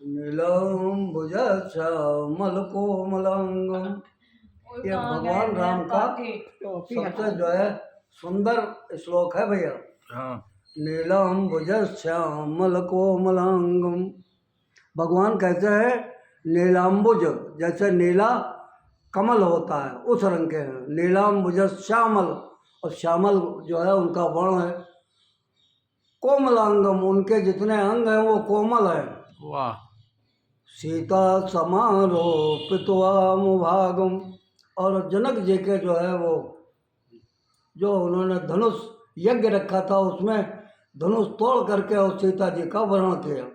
नीलाम्बुजश्यामलकोमलांगं। ये भगवान राम का सबसे जो है सुंदर श्लोक है भैया। हाँ। नीलाम्बुजश्यामलकोमलांगं। भगवान कहते हैं नीलाम्बुज, जैसे नीला कमल होता है उस रंग के हैं। नीलाम्बुज श्यामल, और श्यामल जो है उनका वर्ण है। कोमलांगम, उनके जितने अंग हैं वो कोमल है। वाह। सीता समारोपित्वा मुभागम। और जनक जी के जो है वो जो उन्होंने धनुष यज्ञ रखा था उसमें धनुष तोड़ करके और सीता जी का वर्णन किया।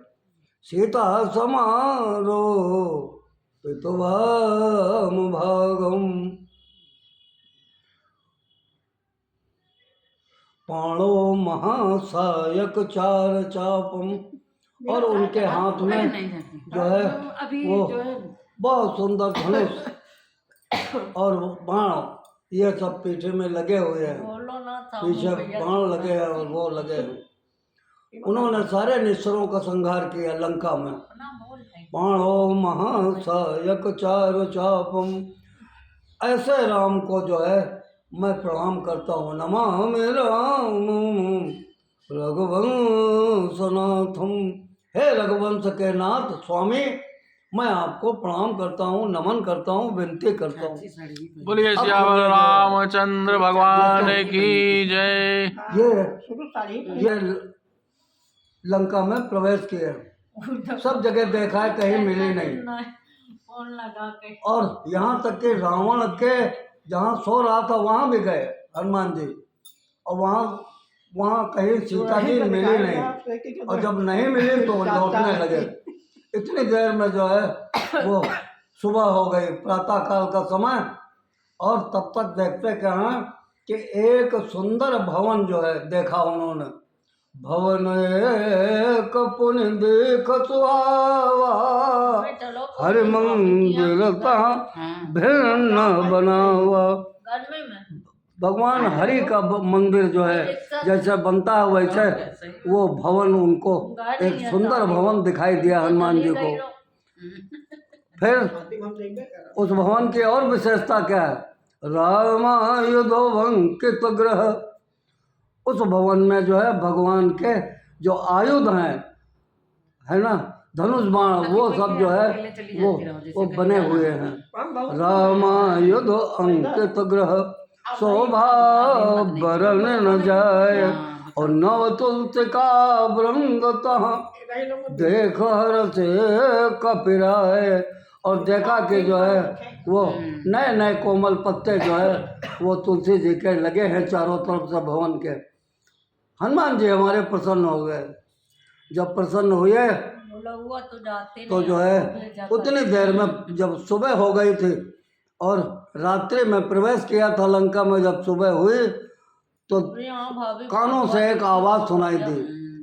सीता समारोपित्वा मुभागम। पाणो महासायक चार चापम। और उनके हाथ में जो है वो बहुत सुंदर धनुष और बाण, ये सब पीछे में लगे हुए हैं। पीछे बाण लगे हैं और वो लगे हैं। उन्होंने सारे निश्चरों का संहार किया लंका में। पाणो महासायक चार चापम। ऐसे राम को जो है मैं प्रणाम करता हूँ। नमामि राम रघुवंशनाथम। हे रघुवंश के नाथ स्वामी, मैं आपको प्रणाम करता हूँ, नमन करता हूँ, विनती करता हूँ। बोलिए श्यामल रामचंद्र भगवान की जय। ये लंका में प्रवेश किए, सब जगह देखा है, कहीं मिली नहीं। और यहाँ तक कि रावण के जहाँ सो रहा था वहाँ भी गए हनुमान जी, और वहाँ कहीं सीता जी मिली नहीं। और जब नहीं मिली तो लौटने लगे। इतनी देर में जो है वो सुबह हो गई, प्रातः काल का समय। और तब तक देखते क्या है कि एक सुंदर भवन जो है देखा उन्होंने। भवन एक पुण्य देख सुहावा, हरि मंदिर भिन्न बनावा। भगवान हरि का मंदिर जो है जैसे बनता है वैसे वो भवन उनको एक सुंदर भवन दिखाई दिया हनुमान जी को। फिर उस भवन की और विशेषता क्या है? रामायुधोभंकित ग्रह। उस भवन में जो है भगवान के जो आयुध हैं, है ना, धनुष बाण, वो सब जो है वो बने हुए हैं। रामायुध अंकित ग्रह, शोभा बरन न जाए। और नव तुलसी का वृंदतः, देख हर से कपिराए। और देखा कि जो है वो नए नए कोमल पत्ते जो है वो तुलसी जी के लगे हैं चारों तरफ से भवन के। हनुमान जी हमारे प्रसन्न हो गए। जब प्रसन्न हुए तो जो है उतनी देर में जब सुबह हो गई थी और रात्रि में प्रवेश किया था लंका में, जब सुबह हुई तो कानों से एक आवाज सुनाई दी,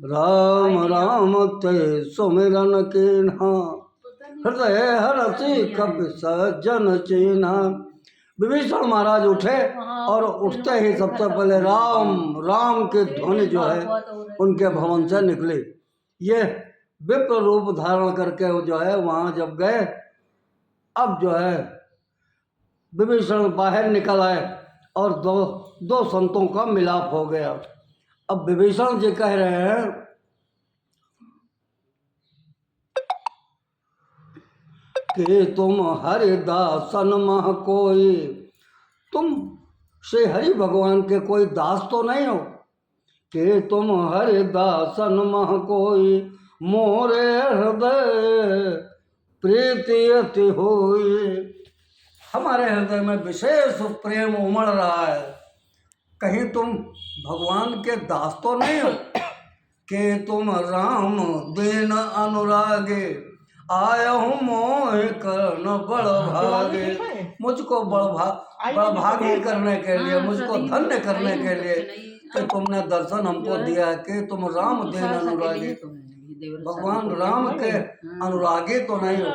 राम राम ते सुमिरन कीन्हा, हृदय हरति कपि सज्जन चीन्हा। विभीषण महाराज उठे और उठते ही सबसे पहले राम राम की ध्वनि जो है उनके भवन से निकली। ये विप्र रूप धारण करके जो है वहाँ जब गए, अब जो है विभीषण बाहर निकल आए और दो संतों का मिलाप हो गया। अब विभीषण जी कह रहे हैं कि तुम हरिदासन मह कोई, तुम श्री हरि भगवान के कोई दास तो नहीं हो। कि तुम हरिदासन मह कोई, मोरे हृदय प्रीति अति होई। हमारे हृदय में विशेष प्रेम उमड़ रहा है, कहीं तुम भगवान के दास तो नहीं हो। कि तुम राम दीन अनुरागे, आया हूँ मोह कर्ण बड़ भागे। मुझको बड़भागी करने के लिए, मुझको धन्य करने के लिए कि तुमने दर्शन हमको दिया है। कि तुम राम दीन अनुरागी, भगवान राम के अनुरागी तो नहीं हो।